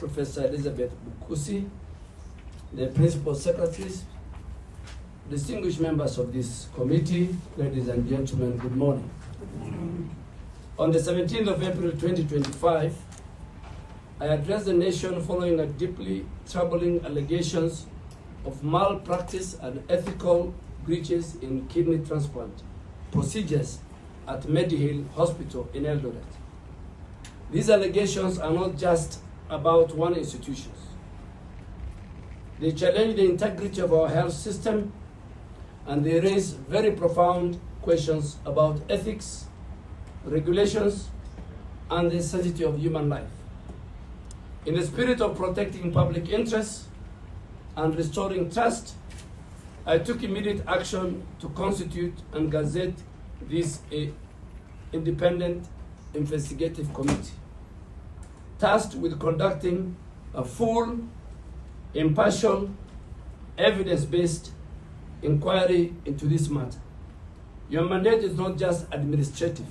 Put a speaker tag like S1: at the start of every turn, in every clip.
S1: Professor Elizabeth Bukusi, the principal secretaries, distinguished members of this committee, ladies and gentlemen, good morning. On the 17th of April 2025, I addressed the nation following a deeply troubling allegations of malpractice and ethical breaches in kidney transplant procedures at Medihill Hospital in Eldoret. These allegations are not just about one institution. They challenge the integrity of our health system, and they raise very profound questions about ethics, regulations, and the sanctity of human life. In the spirit of protecting public interests and restoring trust, I took immediate action to constitute and gazette this independent investigative committee, tasked with conducting a full, impartial, evidence-based inquiry into this matter. Your mandate is not just administrative.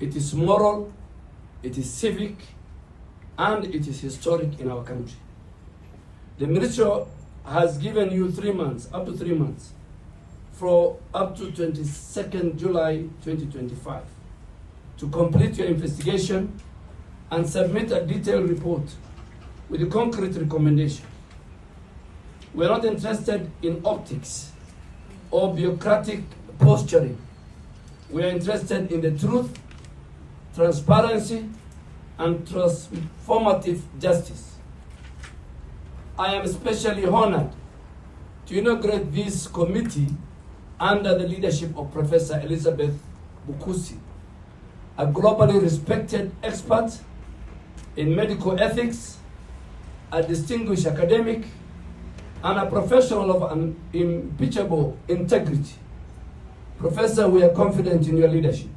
S1: It is moral, it is civic, and it is historic in our country. The ministry has given you 3 months, up to 3 months, for up to 22nd July 2025 to complete your investigation and submit a detailed report with a concrete recommendation. We are not interested in optics or bureaucratic posturing. We are interested in the truth, transparency, and transformative justice. I am especially honored to inaugurate this committee under the leadership of Professor Elizabeth Bukusi, a globally respected expert in medical ethics, a distinguished academic, and a professional of unimpeachable integrity. Professor, we are confident in your leadership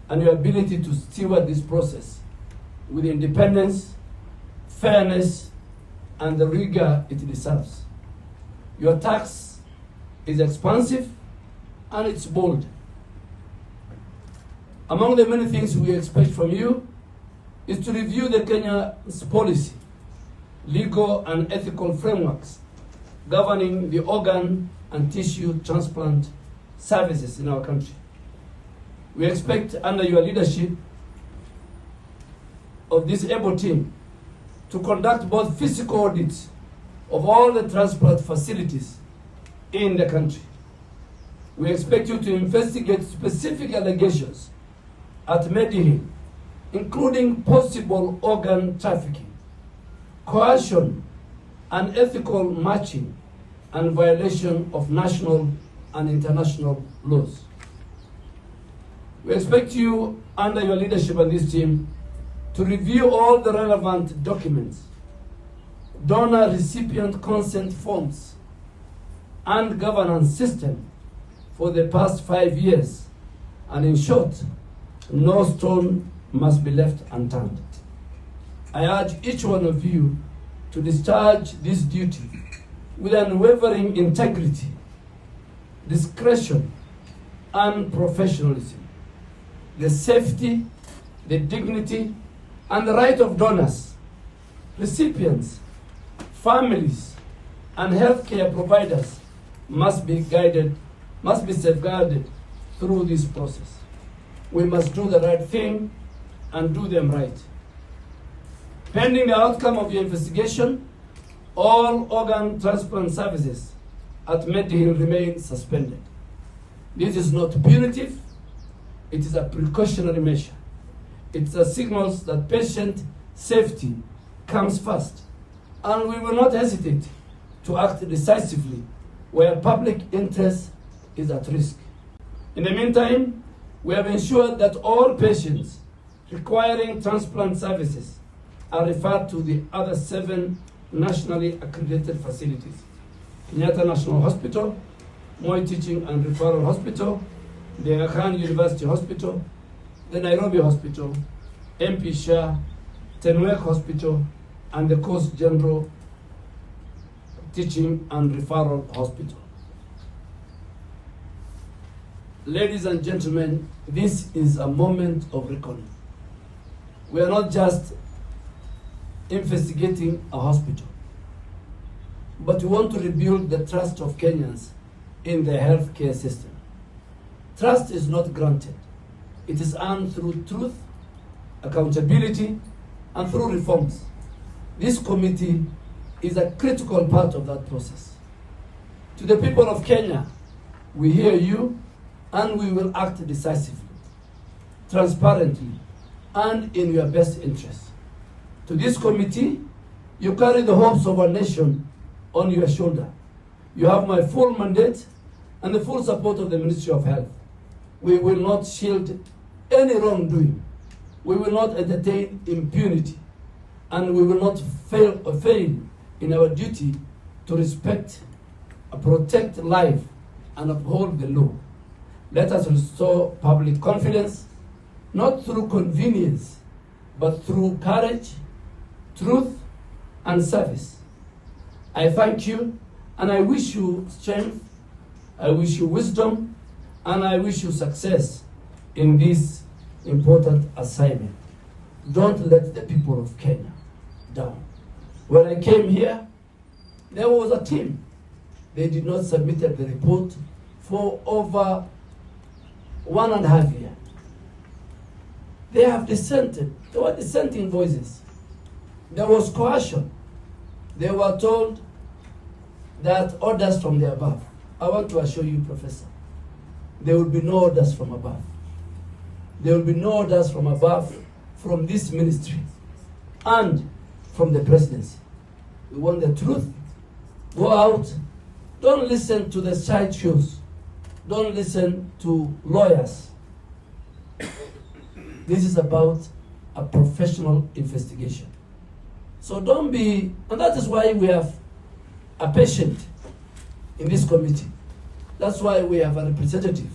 S1: and your ability to steward this process with independence, fairness, and the rigor it deserves. Your task is expansive and it's bold. Among the many things we expect from you is to review the Kenya's policy, legal and ethical frameworks governing the organ and tissue transplant services in our country. We expect, under your leadership of this able team, to conduct both physical audits of all the transplant facilities in the country. We expect you to investigate specific allegations at Medihill, including possible organ trafficking, coercion, unethical matching, and violation of national and international laws. We expect you, under your leadership and this team, to review all the relevant documents, donor-recipient consent forms, and governance system for the past 5 years, and in short, no stone must be left unturned. I urge each one of you to discharge this duty with unwavering integrity, discretion, and professionalism. The safety, the dignity, and the right of donors, recipients, families, and healthcare providers must be safeguarded through this process. We must do the right thing and do them right. Pending the outcome of your investigation, all organ transplant services at Medihill remain suspended. This is not punitive, it is a precautionary measure. It signals that patient safety comes first, and we will not hesitate to act decisively where public interest is at risk. In the meantime, we have ensured that all patients requiring transplant services are referred to the other 7 nationally accredited facilities: Kenyatta National Hospital, Moi Teaching and Referral Hospital, the Aga Khan University Hospital, the Nairobi Hospital, MP Shah, Tenwek Hospital, and the Coast General Teaching and Referral Hospital. Ladies and gentlemen, this is a moment of reckoning. We are not just investigating a hospital. But we want to rebuild the trust of Kenyans in the healthcare system. Trust is not granted. It is earned through truth, accountability, and through reforms. This committee is a critical part of that process. To the people of Kenya, we hear you and we will act decisively, transparently, and in your best interest. To this committee, you carry the hopes of our nation on your shoulder. You have my full mandate and the full support of the Ministry of Health. We will not shield any wrongdoing. We will not entertain impunity. And we will not fail in our duty to respect, protect life, and uphold the law. Let us restore public confidence, not through convenience, but through courage, truth, and service. I thank you, and I wish you strength, I wish you wisdom, and I wish you success in this important assignment. Don't let the people of Kenya down. When I came here, there was a team. They did not submit the report for over 1.5 years. They have dissented. There were dissenting voices. There was coercion. They were told that orders from the above. I want to assure you, Professor, there will be no orders from above. There will be no orders from above from this ministry and from the presidency. We want the truth. Go out. Don't listen to the side shows. Don't listen to lawyers. This is about a professional investigation. So don't be, and that is why we have a patient in this committee. That's why we have a representative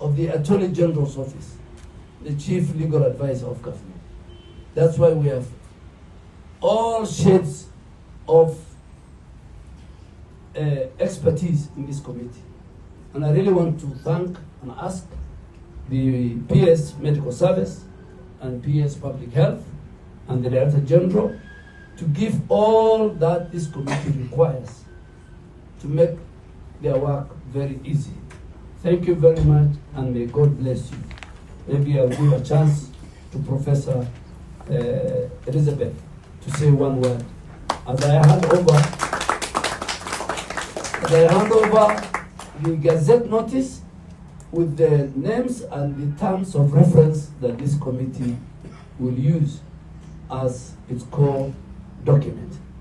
S1: of the Attorney General's office, the Chief Legal Advisor of government. That's why we have all shades of expertise in this committee. And I really want to thank and ask the PS Medical Service and PS Public Health and the Director General to give all that this committee requires to make their work very easy. Thank you very much, and may God bless you. Maybe I'll give a chance to Professor Elizabeth to say one word. As I hand over the Gazette Notice with the names and the terms of reference that this committee will use as its core document.